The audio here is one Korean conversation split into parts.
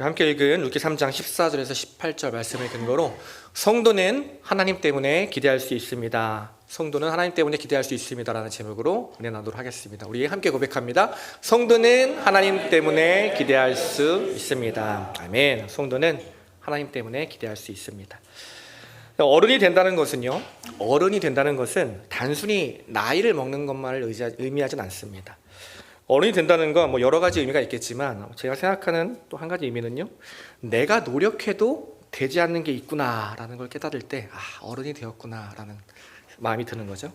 함께 읽은 루키 3장 14절에서 18절 말씀을 근거로 성도는 하나님 때문에 기대할 수 있습니다. 성도는 하나님 때문에 기대할 수 있습니다 라는 제목으로 은혜 나누도록 하겠습니다. 우리 함께 고백합니다. 성도는 하나님 때문에 기대할 수 있습니다. 아멘. 성도는 하나님 때문에 기대할 수 있습니다. 어른이 된다는 것은요, 어른이 된다는 것은 단순히 나이를 먹는 것만을 의미하진 않습니다. 어른이 된다는 건 뭐 여러 가지 의미가 있겠지만 제가 생각하는 또 한 가지 의미는요, 내가 노력해도 되지 않는 게 있구나라는 걸 깨달을 때 어른이 되었구나라는 마음이 드는 거죠.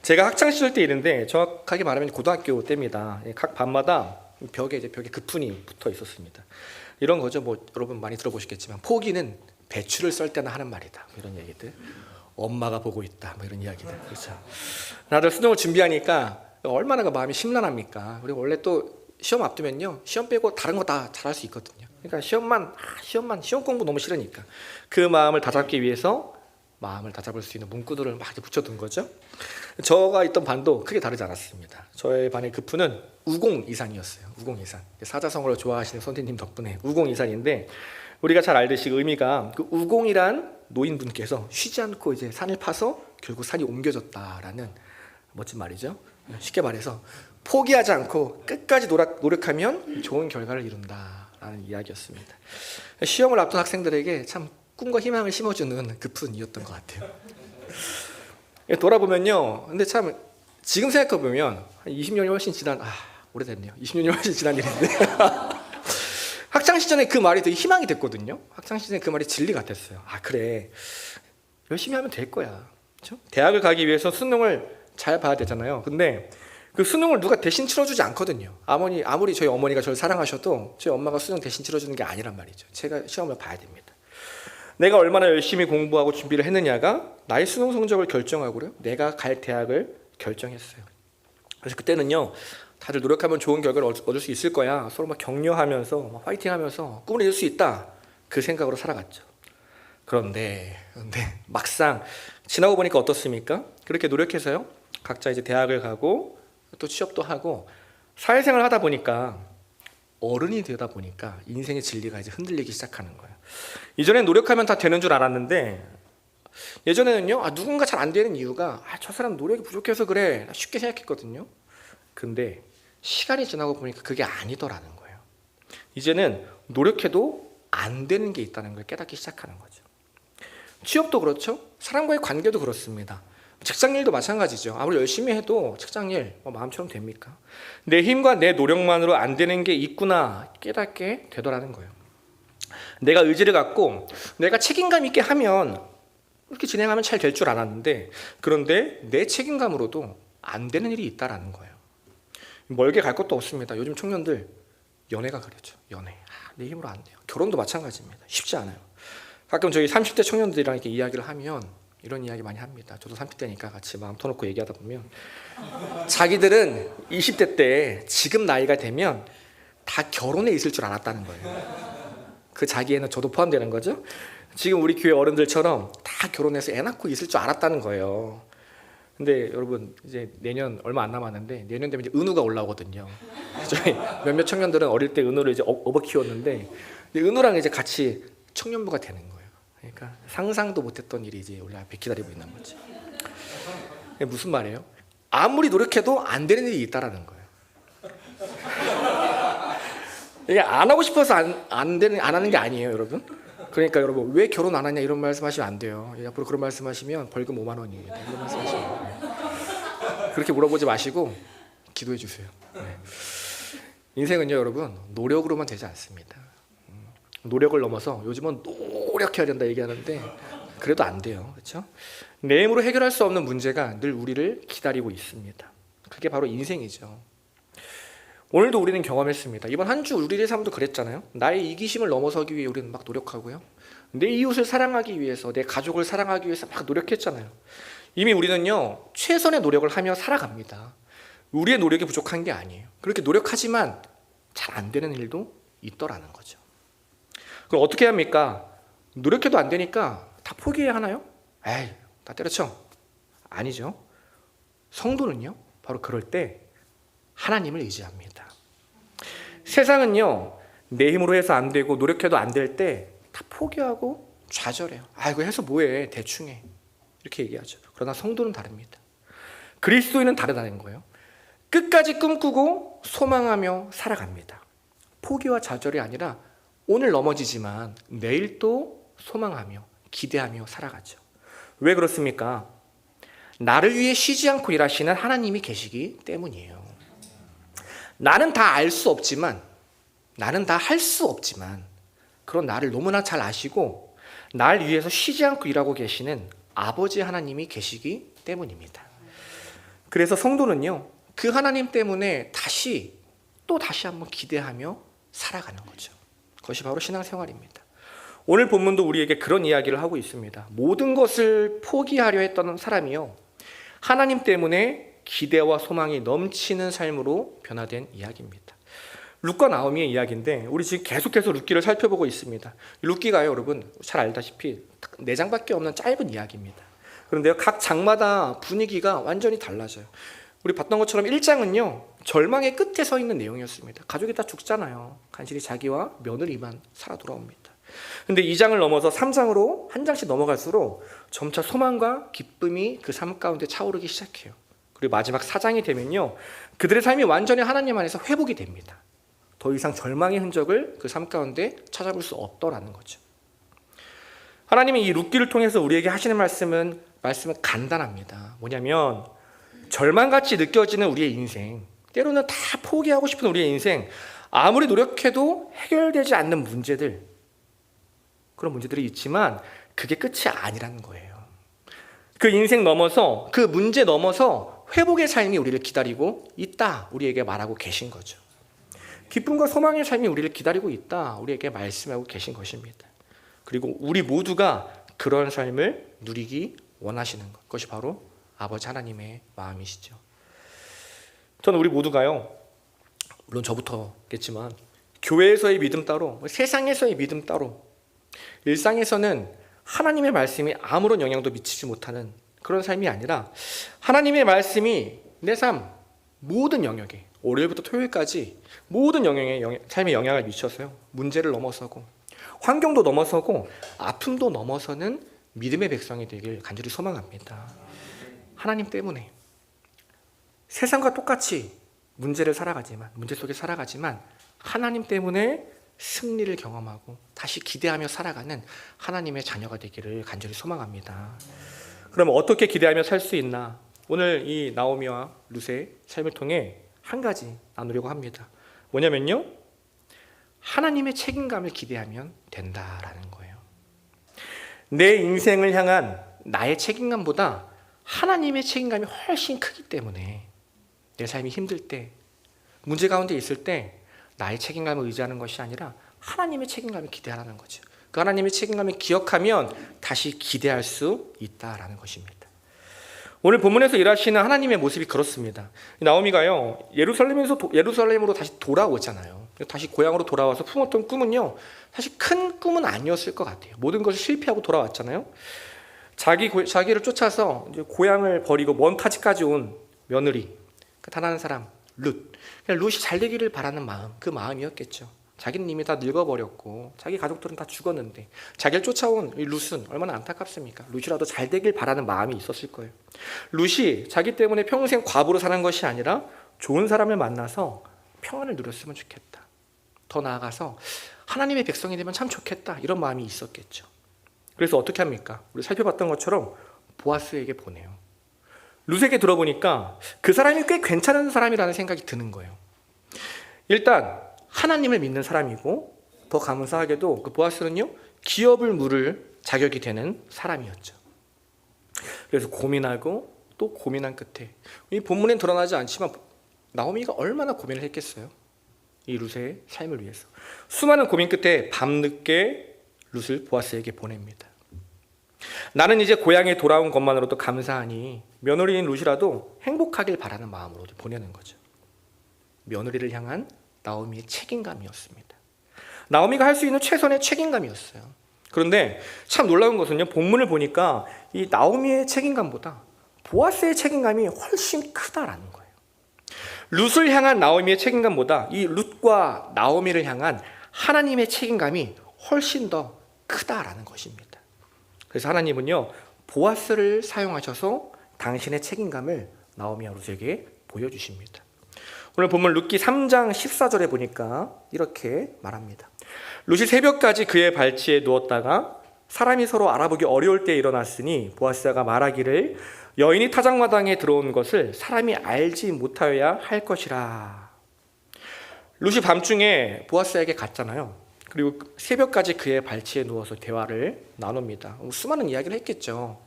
제가 학창 시절 때 일인데 정확하게 말하면 고등학교 때입니다. 각 반마다 벽에 급훈이 붙어 있었습니다. 이런 거죠. 뭐 여러분 많이 들어보셨겠지만 포기는 배추를 썰 때나 하는 말이다. 이런 얘기들. 엄마가 보고 있다. 뭐 이런 이야기들. 그렇죠. 다들 수능을 준비하니까 얼마나 그 마음이 심란합니까? 그리고 원래 또 시험 앞두면요, 시험 빼고 다른 거 다 잘할 수 있거든요. 그러니까 시험 공부 너무 싫으니까 그 마음을 다잡기 위해서 마음을 다잡을 수 있는 문구들을 막 붙여둔 거죠. 저가 있던 반도 크게 다르지 않았습니다. 저의 반의 급훈은 우공이산이었어요. 우공이산. 사자성어를 좋아하시는 선생님 덕분에 우공이산인데, 우리가 잘 알듯이 의미가 그 우공이란 노인분께서 쉬지 않고 이제 산을 파서 결국 산이 옮겨졌다라는 멋진 말이죠. 쉽게 말해서 포기하지 않고 끝까지 노력하면 좋은 결과를 이룬다라는 이야기였습니다. 시험을 앞둔 학생들에게 참 꿈과 희망을 심어주는 급훈이었던 것 같아요. 돌아보면요, 근데 참 지금 생각해보면 20년이 훨씬 지난, 오래됐네요. 20년이 훨씬 지난 일인데 학창시절에 그 말이 되게 희망이 됐거든요. 학창시절에 그 말이 진리 같았어요. 그래, 열심히 하면 될 거야. 그렇죠? 대학을 가기 위해서 수능을 잘 봐야 되잖아요. 근데 그 수능을 누가 대신 치러주지 않거든요. 아무리 저희 어머니가 저를 사랑하셔도 저희 엄마가 수능 대신 치러주는 게 아니란 말이죠. 제가 시험을 봐야 됩니다. 내가 얼마나 열심히 공부하고 준비를 했느냐가 나의 수능 성적을 결정하고요, 내가 갈 대학을 결정했어요. 그래서 그때는요, 다들 노력하면 좋은 결과를 얻을 수 있을 거야, 서로 막 격려하면서 막 화이팅하면서 꿈을 이룰 수 있다, 그 생각으로 살아갔죠. 그런데 막상 지나고 보니까 어떻습니까? 그렇게 노력해서요, 각자 이제 대학을 가고 또 취업도 하고 사회생활을 하다 보니까, 어른이 되다 보니까 인생의 진리가 이제 흔들리기 시작하는 거예요. 이전엔 노력하면 다 되는 줄 알았는데, 예전에는요, 누군가 잘 안 되는 이유가 저 사람 노력이 부족해서 그래, 쉽게 생각했거든요. 근데 시간이 지나고 보니까 그게 아니더라는 거예요. 이제는 노력해도 안 되는 게 있다는 걸 깨닫기 시작하는 거죠. 취업도 그렇죠. 사람과의 관계도 그렇습니다. 직장일도 마찬가지죠. 아무리 열심히 해도 직장일 마음처럼 됩니까? 내 힘과 내 노력만으로 안 되는 게 있구나 깨닫게 되더라는 거예요. 내가 의지를 갖고 내가 책임감 있게 하면, 이렇게 진행하면 잘 될 줄 알았는데, 그런데 내 책임감으로도 안 되는 일이 있다라는 거예요. 멀게 갈 것도 없습니다. 요즘 청년들 연애가 그렇죠. 연애. 내 힘으로 안 돼요. 결혼도 마찬가지입니다. 쉽지 않아요. 가끔 저희 30대 청년들이랑 이렇게 이야기를 하면 이런 이야기 많이 합니다. 저도 30대니까 같이 마음 터놓고 얘기하다 보면, 자기들은 20대 때 지금 나이가 되면 다 결혼해 있을 줄 알았다는 거예요. 그 자기에는 저도 포함되는 거죠. 지금 우리 교회 어른들처럼 다 결혼해서 애 낳고 있을 줄 알았다는 거예요. 근데 여러분, 이제 내년 얼마 안 남았는데 내년 되면 이제 은우가 올라오거든요. 저희 몇몇 청년들은 어릴 때 은우를 이제 업어 키웠는데, 은우랑 이제 같이 청년부가 되는 거예요. 그러니까 상상도 못했던 일이 이제 우리 앞에 기다리고 있는 거죠. 무슨 말이에요? 아무리 노력해도 안 되는 일이 있다라는 거예요. 이게 안 하고 싶어서 안 하는 게 아니에요, 여러분. 그러니까 여러분, 왜 결혼 안 하냐 이런 말씀하시면 안 돼요. 앞으로 그런 말씀하시면 벌금 5만 원입니다. 이런 말씀하시면 그렇게 물어보지 마시고 기도해 주세요. 네. 인생은요, 여러분, 노력으로만 되지 않습니다. 노력을 넘어서 요즘은 노력해야 된다 얘기하는데 그래도 안 돼요. 그렇죠? 내 힘으로 해결할 수 없는 문제가 늘 우리를 기다리고 있습니다. 그게 바로 인생이죠. 오늘도 우리는 경험했습니다. 이번 한 주 우리의 삶도 그랬잖아요. 나의 이기심을 넘어서기 위해 우리는 막 노력하고요, 내 이웃을 사랑하기 위해서, 내 가족을 사랑하기 위해서 막 노력했잖아요. 이미 우리는요, 최선의 노력을 하며 살아갑니다. 우리의 노력이 부족한 게 아니에요. 그렇게 노력하지만 잘 안 되는 일도 있더라는 거죠. 그럼 어떻게 합니까? 노력해도 안 되니까 다 포기해야 하나요? 에이, 다 때려쳐. 아니죠. 성도는요, 바로 그럴 때 하나님을 의지합니다. 세상은요, 내 힘으로 해서 안 되고 노력해도 안 될 때 다 포기하고 좌절해요. 아, 이거 해서 뭐해, 대충 해, 이렇게 얘기하죠. 그러나 성도는 다릅니다. 그리스도인은 다르다는 거예요. 끝까지 꿈꾸고 소망하며 살아갑니다. 포기와 좌절이 아니라 오늘 넘어지지만 내일 또 소망하며 기대하며 살아가죠. 왜 그렇습니까? 나를 위해 쉬지 않고 일하시는 하나님이 계시기 때문이에요. 나는 다 알 수 없지만, 나는 다 할 수 없지만, 그런 나를 너무나 잘 아시고 날 위해서 쉬지 않고 일하고 계시는 아버지 하나님이 계시기 때문입니다. 그래서 성도는요, 그 하나님 때문에 다시 한번 기대하며 살아가는 거죠. 그것이 바로 신앙생활입니다. 오늘 본문도 우리에게 그런 이야기를 하고 있습니다. 모든 것을 포기하려 했던 사람이요, 하나님 때문에 기대와 소망이 넘치는 삶으로 변화된 이야기입니다. 룻과 나오미의 이야기인데, 우리 지금 계속해서 룻기를 살펴보고 있습니다. 룻기가요, 여러분 잘 알다시피 4장밖에 없는 짧은 이야기입니다. 그런데요, 각 장마다 분위기가 완전히 달라져요. 우리 봤던 것처럼 1장은요 절망의 끝에 서 있는 내용이었습니다. 가족이 다 죽잖아요. 간신히 자기와 며느리만 살아 돌아옵니다. 근데 2장을 넘어서 3장으로 한 장씩 넘어갈수록 점차 소망과 기쁨이 그 삶 가운데 차오르기 시작해요. 그리고 마지막 4장이 되면요, 그들의 삶이 완전히 하나님 안에서 회복이 됩니다. 더 이상 절망의 흔적을 그 삶 가운데 찾아볼 수 없더라는 거죠. 하나님이 이 룻기를 통해서 우리에게 하시는 말씀은 간단합니다. 뭐냐면, 절망같이 느껴지는 우리의 인생, 때로는 다 포기하고 싶은 우리의 인생, 아무리 노력해도 해결되지 않는 문제들, 그런 문제들이 있지만 그게 끝이 아니라는 거예요. 그 인생 넘어서, 그 문제 넘어서 회복의 삶이 우리를 기다리고 있다, 우리에게 말하고 계신 거죠. 기쁨과 소망의 삶이 우리를 기다리고 있다, 우리에게 말씀하고 계신 것입니다. 그리고 우리 모두가 그런 삶을 누리기 원하시는 것, 그것이 바로 아버지 하나님의 마음이시죠. 저는 우리 모두가요, 물론 저부터겠지만, 교회에서의 믿음 따로, 세상에서의 믿음 따로, 일상에서는 하나님의 말씀이 아무런 영향도 미치지 못하는 그런 삶이 아니라, 하나님의 말씀이 내 삶 모든 영역에, 월요일부터 토요일까지 모든 영역에 삶에 영향을 미쳐서요, 문제를 넘어서고 환경도 넘어서고 아픔도 넘어서는 믿음의 백성이 되길 간절히 소망합니다. 하나님 때문에 세상과 똑같이 문제 속에 살아가지만 하나님 때문에 승리를 경험하고 다시 기대하며 살아가는 하나님의 자녀가 되기를 간절히 소망합니다. 그럼 어떻게 기대하며 살 수 있나? 오늘 이 나오미와 룻의 삶을 통해 한 가지 나누려고 합니다. 뭐냐면요, 하나님의 책임감을 기대하면 된다라는 거예요. 내 인생을 향한 나의 책임감보다 하나님의 책임감이 훨씬 크기 때문에 내 삶이 힘들 때, 문제 가운데 있을 때 나의 책임감을 의지하는 것이 아니라 하나님의 책임감을 기대하라는 거죠. 그 하나님의 책임감을 기억하면 다시 기대할 수 있다라는 것입니다. 오늘 본문에서 일하시는 하나님의 모습이 그렇습니다. 나오미가요, 예루살렘으로 다시 돌아오잖아요. 다시 고향으로 돌아와서 품었던 꿈은요, 사실 큰 꿈은 아니었을 것 같아요. 모든 것을 실패하고 돌아왔잖아요. 자기를 쫓아서 이제 고향을 버리고 먼 타지까지 온 며느리, 단 한 사람 룻. 룻이 잘 되기를 바라는 마음, 그 마음이었겠죠. 자기는 이미 다 늙어버렸고 자기 가족들은 다 죽었는데 자기를 쫓아온 이 룻은 얼마나 안타깝습니까? 룻이라도 잘 되길 바라는 마음이 있었을 거예요. 룻이 자기 때문에 평생 과부로 사는 것이 아니라 좋은 사람을 만나서 평안을 누렸으면 좋겠다, 더 나아가서 하나님의 백성이 되면 참 좋겠다, 이런 마음이 있었겠죠. 그래서 어떻게 합니까? 우리 살펴봤던 것처럼 보아스에게 보내요. 룻에게 들어보니까 그 사람이 꽤 괜찮은 사람이라는 생각이 드는 거예요. 일단 하나님을 믿는 사람이고, 더 감사하게도 그 보아스는요, 기업을 물을 자격이 되는 사람이었죠. 그래서 고민하고 또 고민한 끝에, 이 본문엔 드러나지 않지만 나오미가 얼마나 고민을 했겠어요, 이 룻의 삶을 위해서. 수많은 고민 끝에 밤늦게 룻을 보아스에게 보냅니다. 나는 이제 고향에 돌아온 것만으로도 감사하니 며느리인 룻이라도 행복하길 바라는 마음으로 보내는 거죠. 며느리를 향한 나오미의 책임감이었습니다. 나오미가 할 수 있는 최선의 책임감이었어요. 그런데 참 놀라운 것은요, 본문을 보니까 이 나오미의 책임감보다 보아스의 책임감이 훨씬 크다라는 거예요. 룻을 향한 나오미의 책임감보다 이 룻과 나오미를 향한 하나님의 책임감이 훨씬 더 크다라는 것입니다. 그래서 하나님은요, 보아스를 사용하셔서 당신의 책임감을 나오미와 룻에게 보여주십니다. 오늘 본문 룻기 3장 14절에 보니까 이렇게 말합니다. 룻이 새벽까지 그의 발치에 누웠다가 사람이 서로 알아보기 어려울 때 일어났으니 보아스가 말하기를 여인이 타작마당에 들어온 것을 사람이 알지 못하여야 할 것이라. 룻이 밤중에 보아스에게 갔잖아요. 그리고 새벽까지 그의 발치에 누워서 대화를 나눕니다. 수많은 이야기를 했겠죠.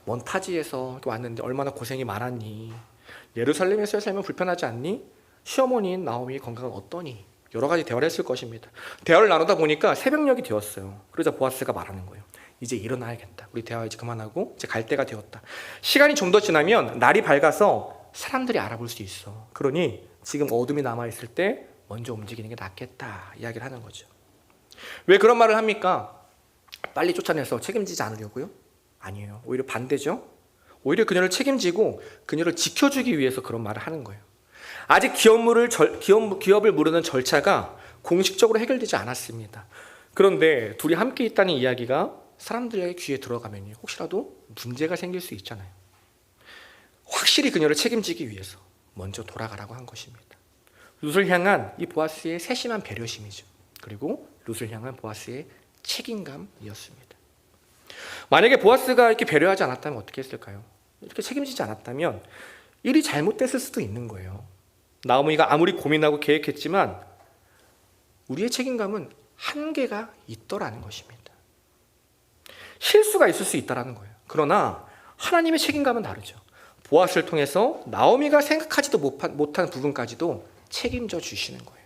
먼 타지에서 왔는데 얼마나 고생이 많았니? 예루살렘에서 살면 불편하지 않니? 시어머니인 나오미 건강은 어떠니? 여러 가지 대화를 했을 것입니다. 대화를 나누다 보니까 새벽녘이 되었어요. 그러자 보아스가 말하는 거예요. 이제 일어나야겠다. 우리 대화 이제 그만하고 이제 갈 때가 되었다. 시간이 좀 더 지나면 날이 밝아서 사람들이 알아볼 수 있어. 그러니 지금 어둠이 남아있을 때 먼저 움직이는 게 낫겠다. 이야기를 하는 거죠. 왜 그런 말을 합니까? 빨리 쫓아내서 책임지지 않으려고요? 아니에요. 오히려 반대죠. 오히려 그녀를 책임지고 그녀를 지켜주기 위해서 그런 말을 하는 거예요. 아직 기업을 물으는 절차가 공식적으로 해결되지 않았습니다. 그런데 둘이 함께 있다는 이야기가 사람들의 귀에 들어가면 혹시라도 문제가 생길 수 있잖아요. 확실히 그녀를 책임지기 위해서 먼저 돌아가라고 한 것입니다. 룻을 향한 이 보아스의 세심한 배려심이죠. 그리고 룻을 향한 보아스의 책임감이었습니다. 만약에 보아스가 이렇게 배려하지 않았다면 어떻게 했을까요? 이렇게 책임지지 않았다면 일이 잘못됐을 수도 있는 거예요. 나오미가 아무리 고민하고 계획했지만 우리의 책임감은 한계가 있더라는 것입니다. 실수가 있을 수 있다는 거예요. 그러나 하나님의 책임감은 다르죠. 보아스를 통해서 나오미가 생각하지도 못한 부분까지도 책임져 주시는 거예요.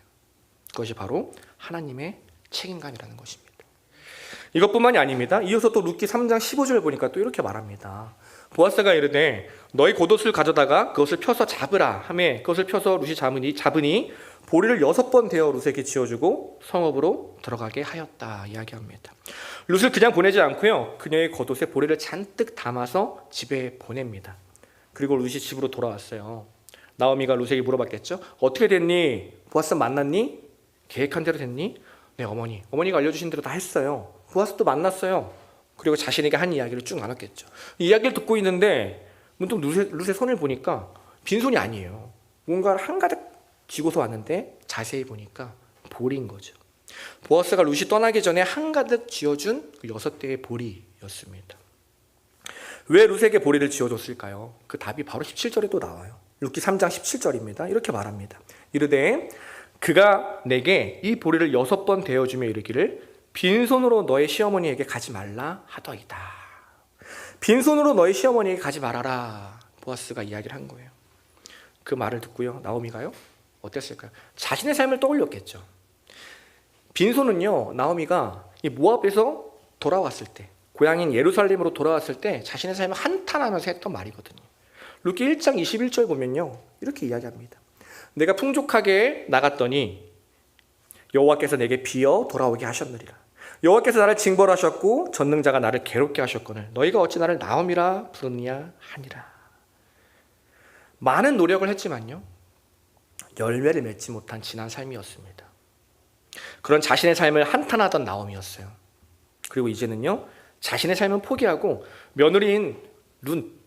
그것이 바로 하나님의 책임감이라는 것입니다. 이것뿐만이 아닙니다. 이어서 또 룻기 3장 15절을 보니까 또 이렇게 말합니다. 보아스가 이르되 너희 겉옷을 가져다가 그것을 펴서 잡으라 하매 그것을 펴서 룻이 잡으니 보리를 6번 대어 룻에게 지어주고 성읍으로 들어가게 하였다 이야기합니다. 룻을 그냥 보내지 않고요, 그녀의 겉옷에 보리를 잔뜩 담아서 집에 보냅니다. 그리고 룻이 집으로 돌아왔어요. 나오미가 룻에게 물어봤겠죠. 어떻게 됐니? 보아스 만났니? 계획한 대로 됐니? 네, 어머니가 알려주신 대로 다 했어요. 보아스도 만났어요. 그리고 자신에게 한 이야기를 쭉 나눴겠죠. 이야기를 듣고 있는데 문득 룻의 손을 보니까 빈손이 아니에요. 뭔가를 한가득 쥐고서 왔는데 자세히 보니까 보리인 거죠. 보아스가 룻이 떠나기 전에 한가득 쥐어준 그 6대의 보리였습니다. 왜 룻에게 보리를 쥐어줬을까요? 그 답이 바로 17절에도 나와요. 룻기 3장 17절입니다. 이렇게 말합니다. 이르되 그가 내게 이 보리를 6번 대어주며 이르기를 빈손으로 너의 시어머니에게 가지 말라 하더이다. 빈손으로 너의 시어머니에게 가지 말아라. 보아스가 이야기를 한 거예요. 그 말을 듣고요, 나오미가요 어땠을까요? 자신의 삶을 떠올렸겠죠. 빈손은요, 나오미가 이 모압에서 돌아왔을 때, 고향인 예루살렘으로 돌아왔을 때 자신의 삶을 한탄하면서 했던 말이거든요. 룻기 1장 21절 보면요, 이렇게 이야기합니다. 내가 풍족하게 나갔더니 여호와께서 내게 비어 돌아오게 하셨느리라. 여호와께서 나를 징벌하셨고 전능자가 나를 괴롭게 하셨거늘 너희가 어찌 나를 나오미라 부르느냐 하니라. 많은 노력을 했지만요, 열매를 맺지 못한 지난 삶이었습니다. 그런 자신의 삶을 한탄하던 나오미였어요. 그리고 이제는요, 자신의 삶은 포기하고 며느리인 룻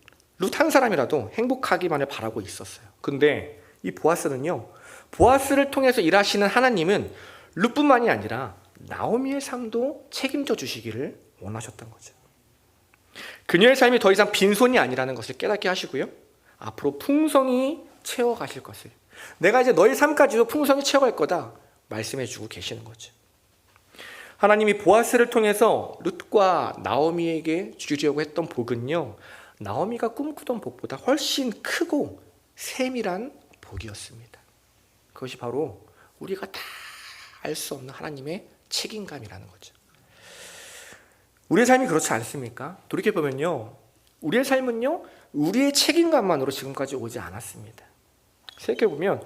한 사람이라도 행복하기만을 바라고 있었어요. 근데 이 보아스는요, 보아스를 통해서 일하시는 하나님은 룻뿐만이 아니라 나오미의 삶도 책임져 주시기를 원하셨던 거죠. 그녀의 삶이 더 이상 빈손이 아니라는 것을 깨닫게 하시고요, 앞으로 풍성히 채워가실 것을, 내가 이제 너희 삶까지도 풍성히 채워갈 거다 말씀해 주고 계시는 거죠. 하나님이 보아스를 통해서 룻과 나오미에게 주려고 했던 복은요, 나오미가 꿈꾸던 복보다 훨씬 크고 세밀한 복이었습니다. 그것이 바로 우리가 다 알 수 없는 하나님의 책임감이라는 거죠. 우리의 삶이 그렇지 않습니까? 돌이켜보면요, 우리의 삶은요, 우리의 책임감만으로 지금까지 오지 않았습니다. 생각해보면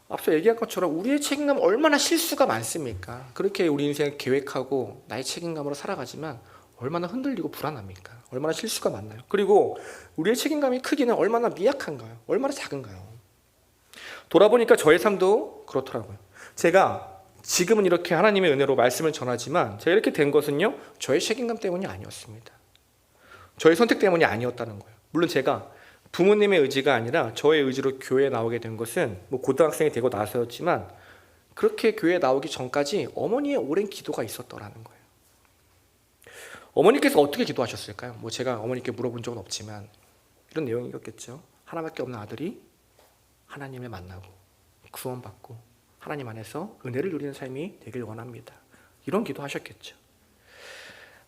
앞서 얘기한 것처럼 우리의 책임감 얼마나 실수가 많습니까? 그렇게 우리 인생을 계획하고 나의 책임감으로 살아가지만 얼마나 흔들리고 불안합니까? 얼마나 실수가 많나요? 그리고 우리의 책임감이 크기는 얼마나 미약한가요? 얼마나 작은가요? 돌아보니까 저의 삶도 그렇더라고요. 제가 지금은 이렇게 하나님의 은혜로 말씀을 전하지만 제가 이렇게 된 것은요, 저의 책임감 때문이 아니었습니다. 저의 선택 때문이 아니었다는 거예요. 물론 제가 부모님의 의지가 아니라 저의 의지로 교회에 나오게 된 것은 고등학생이 되고 나서였지만, 그렇게 교회에 나오기 전까지 어머니의 오랜 기도가 있었더라는 거예요. 어머니께서 어떻게 기도하셨을까요? 제가 어머니께 물어본 적은 없지만 이런 내용이었겠죠. 하나밖에 없는 아들이 하나님을 만나고 구원받고 하나님 안에서 은혜를 누리는 삶이 되길 원합니다. 이런 기도하셨겠죠.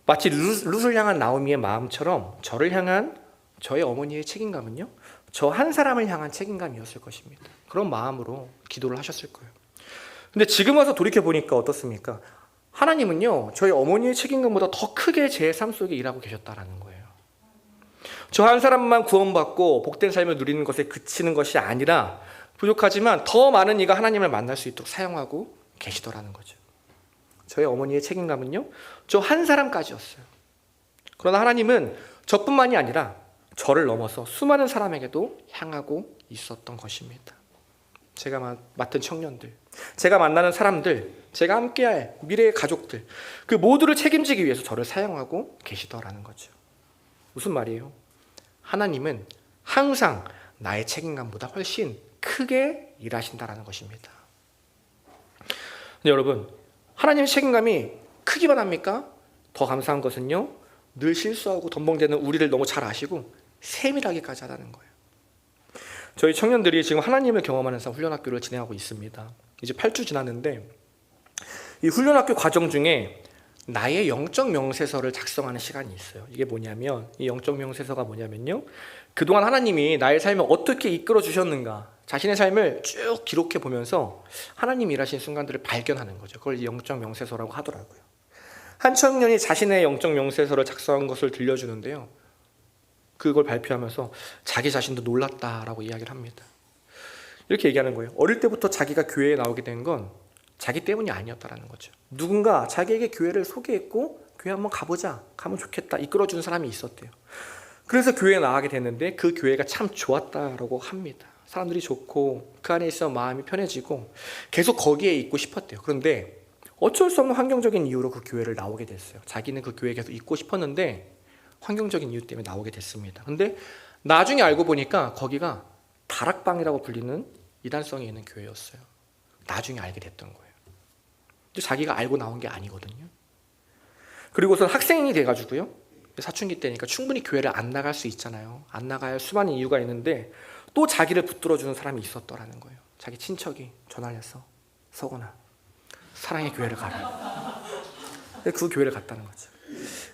마치 룻을 향한 나오미의 마음처럼 저를 향한 저의 어머니의 책임감은요, 저 한 사람을 향한 책임감이었을 것입니다. 그런 마음으로 기도를 하셨을 거예요. 근데 지금 와서 돌이켜보니까 어떻습니까? 하나님은요, 저희 어머니의 책임감보다 더 크게 제 삶 속에 일하고 계셨다라는 거예요. 저 한 사람만 구원받고 복된 삶을 누리는 것에 그치는 것이 아니라 부족하지만 더 많은 이가 하나님을 만날 수 있도록 사용하고 계시더라는 거죠. 저희 어머니의 책임감은요, 저 한 사람까지였어요. 그러나 하나님은 저뿐만이 아니라 저를 넘어서 수많은 사람에게도 향하고 있었던 것입니다. 제가 맡은 청년들, 제가 만나는 사람들, 제가 함께할 미래의 가족들, 그 모두를 책임지기 위해서 저를 사용하고 계시더라는 거죠. 무슨 말이에요? 하나님은 항상 나의 책임감보다 훨씬 크게 일하신다라는 것입니다. 근데 여러분, 하나님의 책임감이 크기만 합니까? 더 감사한 것은요, 늘 실수하고 덤벙대는 우리를 너무 잘 아시고 세밀하게까지 하다는 거예요. 저희 청년들이 지금 하나님을 경험하는 훈련학교를 진행하고 있습니다. 이제 8주 지났는데 이 훈련학교 과정 중에 나의 영적 명세서를 작성하는 시간이 있어요. 이게 뭐냐면, 이 영적 명세서가 뭐냐면요, 그동안 하나님이 나의 삶을 어떻게 이끌어 주셨는가, 자신의 삶을 쭉 기록해 보면서 하나님이 일하신 순간들을 발견하는 거죠. 그걸 영적 명세서라고 하더라고요. 한 청년이 자신의 영적 명세서를 작성한 것을 들려주는데요, 그걸 발표하면서 자기 자신도 놀랐다라고 이야기를 합니다. 이렇게 얘기하는 거예요. 어릴 때부터 자기가 교회에 나오게 된 건 자기 때문이 아니었다라는 거죠. 누군가 자기에게 교회를 소개했고, 교회 한번 가보자, 가면 좋겠다, 이끌어주는 사람이 있었대요. 그래서 교회에 나가게 됐는데 그 교회가 참 좋았다라고 합니다. 사람들이 좋고 그 안에 있어 마음이 편해지고 계속 거기에 있고 싶었대요. 그런데 어쩔 수 없는 환경적인 이유로 그 교회를 나오게 됐어요. 자기는 그 교회에 계속 있고 싶었는데 환경적인 이유 때문에 나오게 됐습니다. 근데 나중에 알고 보니까 거기가 다락방이라고 불리는 이단성이 있는 교회였어요. 나중에 알게 됐던 거예요. 근데 자기가 알고 나온 게 아니거든요. 그리고선 학생이 돼가지고요, 사춘기 때니까 충분히 교회를 안 나갈 수 있잖아요. 안 나갈 수많은 이유가 있는데 또 자기를 붙들어주는 사람이 있었더라는 거예요. 자기 친척이 전화를 해서, 서건아, 사랑의 교회를 가라. 그 교회를 갔다는 거죠.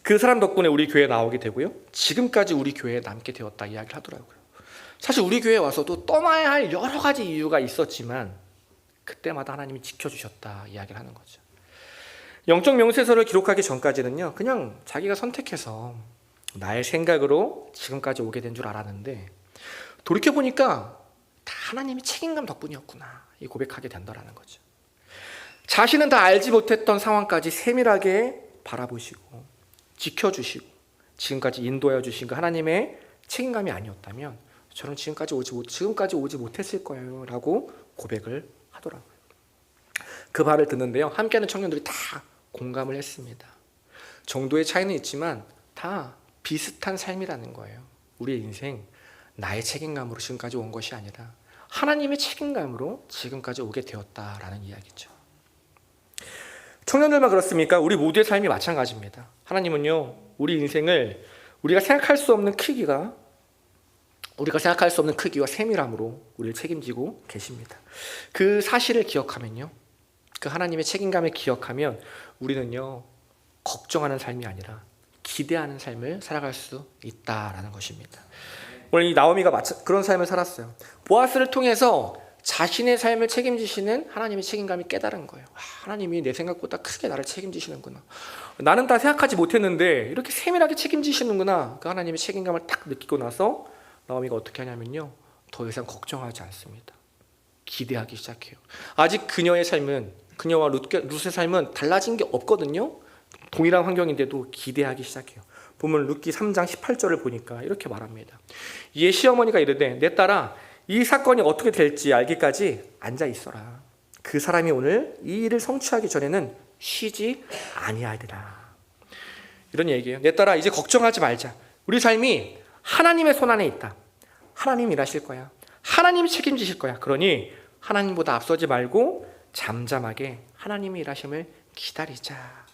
그 사람 덕분에 우리 교회에 나오게 되고요, 지금까지 우리 교회에 남게 되었다 이야기를 하더라고요. 사실 우리 교회에 와서도 떠나야 할 여러 가지 이유가 있었지만 그때마다 하나님이 지켜주셨다 이야기를 하는 거죠. 영적 명세서를 기록하기 전까지는요, 그냥 자기가 선택해서 나의 생각으로 지금까지 오게 된 줄 알았는데 돌이켜보니까 다 하나님이 책임감 덕분이었구나, 이 고백하게 된다라는 거죠. 자신은 다 알지 못했던 상황까지 세밀하게 바라보시고 지켜주시고 지금까지 인도하여 주신 그 하나님의 책임감이 아니었다면 저는 지금까지 오지 못했을 거예요 라고 고백을 하더라고요. 그 말을 듣는데요, 함께하는 청년들이 다 공감을 했습니다. 정도의 차이는 있지만 다 비슷한 삶이라는 거예요. 우리의 인생, 나의 책임감으로 지금까지 온 것이 아니라 하나님의 책임감으로 지금까지 오게 되었다라는 이야기죠. 청년들만 그렇습니까? 우리 모두의 삶이 마찬가지입니다. 하나님은요, 우리 인생을 우리가 생각할 수 없는 크기와 세밀함으로 우리를 책임지고 계십니다. 그 사실을 기억하면요, 그 하나님의 책임감을 기억하면 우리는요, 걱정하는 삶이 아니라 기대하는 삶을 살아갈 수 있다라는 것입니다. 오늘 이 나오미가 그런 삶을 살았어요. 보아스를 통해서 자신의 삶을 책임지시는 하나님의 책임감이 깨달은 거예요. 하나님이 내 생각보다 크게 나를 책임지시는구나. 나는 다 생각하지 못했는데 이렇게 세밀하게 책임지시는구나. 그 하나님의 책임감을 딱 느끼고 나서 나오미가 어떻게 하냐면요, 더 이상 걱정하지 않습니다. 기대하기 시작해요. 아직 그녀와 룻의 삶은 달라진 게 없거든요. 동일한 환경인데도 기대하기 시작해요. 보면 룻기 3장 18절을 보니까 이렇게 말합니다. 이에 시어머니가 이르되 내 딸아, 이 사건이 어떻게 될지 알기까지 앉아 있어라. 그 사람이 오늘 이 일을 성취하기 전에는 쉬지 아니하리라. 이런 얘기예요. 내 딸아, 이제 걱정하지 말자. 우리 삶이 하나님의 손안에 있다. 하나님 일하실 거야. 하나님이 책임지실 거야. 그러니 하나님보다 앞서지 말고 잠잠하게 하나님의 일하심을 기다리자.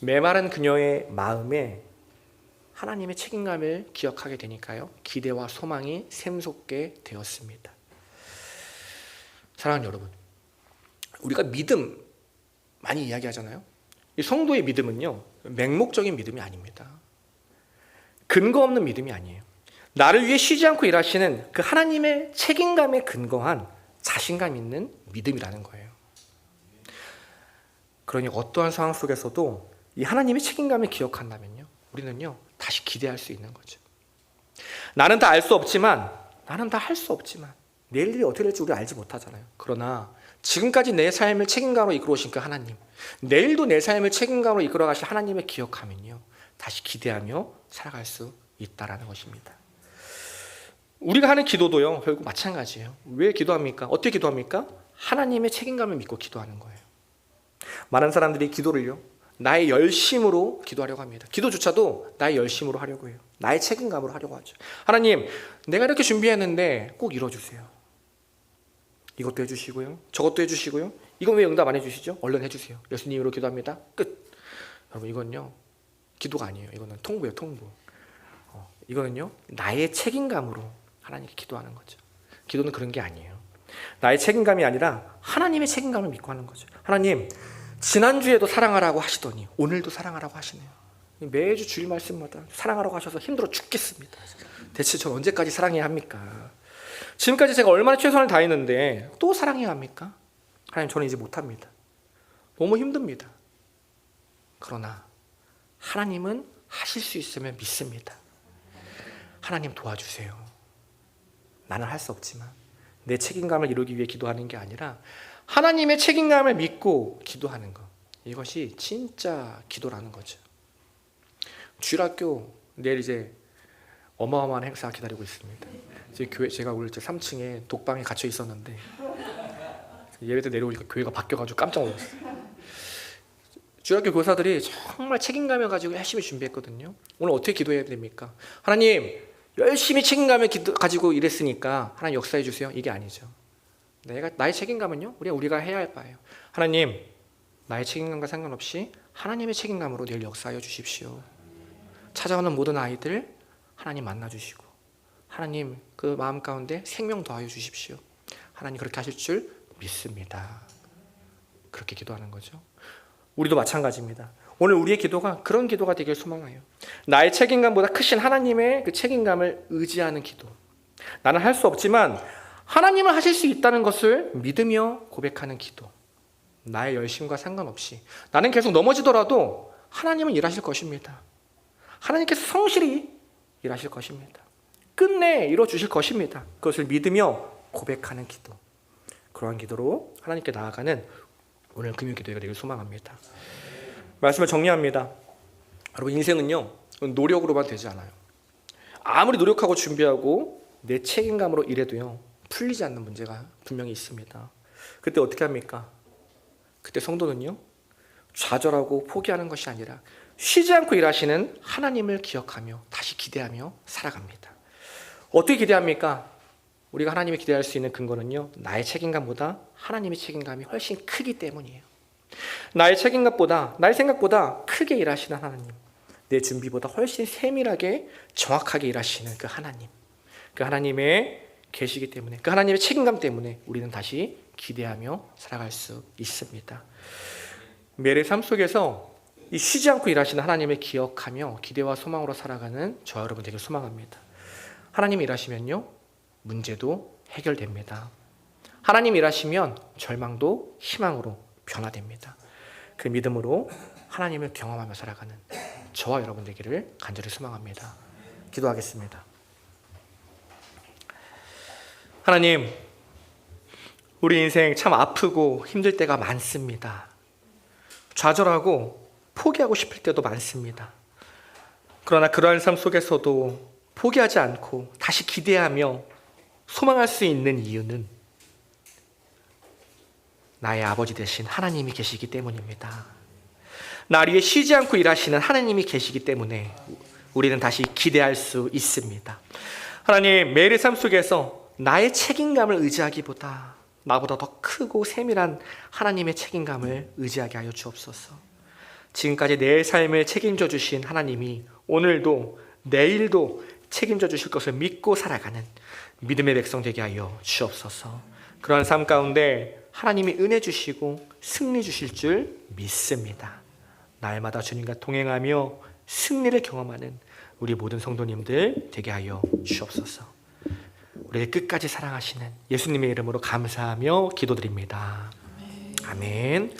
메마른 그녀의 마음에 하나님의 책임감을 기억하게 되니까요, 기대와 소망이 샘솟게 되었습니다. 사랑하는 여러분, 우리가 믿음 많이 이야기하잖아요. 이 성도의 믿음은요, 맹목적인 믿음이 아닙니다. 근거 없는 믿음이 아니에요. 나를 위해 쉬지 않고 일하시는 그 하나님의 책임감에 근거한 자신감 있는 믿음이라는 거예요. 그러니 어떠한 상황 속에서도 이 하나님의 책임감을 기억한다면요, 우리는요 다시 기대할 수 있는 거죠. 나는 다 알 수 없지만, 나는 다 할 수 없지만, 내일 일이 어떻게 될지 우리 알지 못하잖아요. 그러나 지금까지 내 삶을 책임감으로 이끌어오신 그 하나님, 내일도 내 삶을 책임감으로 이끌어가실 하나님을 기억하면요, 다시 기대하며 살아갈 수 있다라는 것입니다. 우리가 하는 기도도요, 결국 마찬가지예요. 왜 기도합니까? 어떻게 기도합니까? 하나님의 책임감을 믿고 기도하는 거예요. 많은 사람들이 기도를요, 나의 열심으로 기도하려고 합니다. 기도조차도 나의 열심으로 하려고 해요. 나의 책임감으로 하려고 하죠. 하나님, 내가 이렇게 준비했는데 꼭 이뤄주세요. 이것도 해주시고요, 저것도 해주시고요. 이건 왜 응답 안 해주시죠? 얼른 해주세요. 예수님으로 기도합니다. 끝. 여러분, 이건요 기도가 아니에요. 이거는 통보예요, 통보. 이거는요 나의 책임감으로 하나님께 기도하는 거죠. 기도는 그런 게 아니에요. 나의 책임감이 아니라 하나님의 책임감을 믿고 하는 거죠. 하나님, 지난주에도 사랑하라고 하시더니 오늘도 사랑하라고 하시네요. 매주 주일 말씀마다 사랑하라고 하셔서 힘들어 죽겠습니다. 대체 전 언제까지 사랑해야 합니까? 지금까지 제가 얼마나 최선을 다했는데 또 사랑해야 합니까? 하나님, 저는 이제 못합니다. 너무 힘듭니다. 그러나 하나님은 하실 수 있으면 믿습니다. 하나님 도와주세요. 나는 할 수 없지만 내 책임감을 이루기 위해 기도하는 게 아니라 하나님의 책임감을 믿고 기도하는 것, 이것이 진짜 기도라는 거죠. 주일학교 내일 이제 어마어마한 행사가 기다리고 있습니다. 제가 오늘 3층에 독방에 갇혀 있었는데 예배 때 내려오니까 교회가 바뀌어가지고 깜짝 놀랐어요. 주일학교 교사들이 정말 책임감을 가지고 열심히 준비했거든요. 오늘 어떻게 기도해야 됩니까? 하나님, 열심히 책임감을 가지고 일했으니까 하나님 역사해 주세요. 이게 아니죠. 나의 책임감은요, 우리가 해야 할 바예요. 하나님, 나의 책임감과 상관없이 하나님의 책임감으로 내일 역사하여 주십시오. 찾아오는 모든 아이들 하나님 만나 주시고, 하나님 그 마음 가운데 생명 더하여 주십시오. 하나님 그렇게 하실 줄 믿습니다. 그렇게 기도하는 거죠. 우리도 마찬가지입니다. 오늘 우리의 기도가 그런 기도가 되길 소망해요. 나의 책임감보다 크신 하나님의 그 책임감을 의지하는 기도. 나는 할 수 없지만 하나님은 하실 수 있다는 것을 믿으며 고백하는 기도. 나의 열심과 상관없이 나는 계속 넘어지더라도 하나님은 일하실 것입니다. 하나님께서 성실히 일하실 것입니다. 끝내 이루어주실 것입니다. 그것을 믿으며 고백하는 기도. 그러한 기도로 하나님께 나아가는 오늘 금요 기도가 되길 소망합니다. 말씀을 정리합니다. 여러분, 인생은요 노력으로만 되지 않아요. 아무리 노력하고 준비하고 내 책임감으로 일해도요 풀리지 않는 문제가 분명히 있습니다. 그때 어떻게 합니까? 그때 성도는요 좌절하고 포기하는 것이 아니라 쉬지 않고 일하시는 하나님을 기억하며 다시 기대하며 살아갑니다. 어떻게 기대합니까? 우리가 하나님을 기대할 수 있는 근거는요 나의 책임감보다 하나님의 책임감이 훨씬 크기 때문이에요. 나의 책임감보다, 나의 생각보다 크게 일하시는 하나님, 내 준비보다 훨씬 세밀하게 정확하게 일하시는 그 하나님, 그 하나님의 계시기 때문에, 그 하나님의 책임감 때문에 우리는 다시 기대하며 살아갈 수 있습니다. 매일의 삶 속에서 이 쉬지 않고 일하시는 하나님을 기억하며 기대와 소망으로 살아가는 저와 여러분 되길 소망합니다. 하나님 일하시면요 문제도 해결됩니다. 하나님 일하시면 절망도 희망으로 변화됩니다. 그 믿음으로 하나님을 경험하며 살아가는 저와 여러분 되기를 간절히 소망합니다. 기도하겠습니다. 하나님, 우리 인생 참 아프고 힘들 때가 많습니다. 좌절하고 포기하고 싶을 때도 많습니다. 그러나 그러한 삶 속에서도 포기하지 않고 다시 기대하며 소망할 수 있는 이유는 나의 아버지 되신 하나님이 계시기 때문입니다. 날 위해 쉬지 않고 일하시는 하나님이 계시기 때문에 우리는 다시 기대할 수 있습니다. 하나님, 매일의 삶 속에서 나의 책임감을 의지하기보다 나보다 더 크고 세밀한 하나님의 책임감을 의지하게 하여 주옵소서. 지금까지 내 삶을 책임져 주신 하나님이 오늘도 내일도 책임져 주실 것을 믿고 살아가는 믿음의 백성 되게 하여 주옵소서. 그러한 삶 가운데 하나님이 은혜 주시고 승리 주실 줄 믿습니다. 날마다 주님과 동행하며 승리를 경험하는 우리 모든 성도님들 되게 하여 주옵소서. 우리를 끝까지 사랑하시는 예수님의 이름으로 감사하며 기도드립니다. 아멘.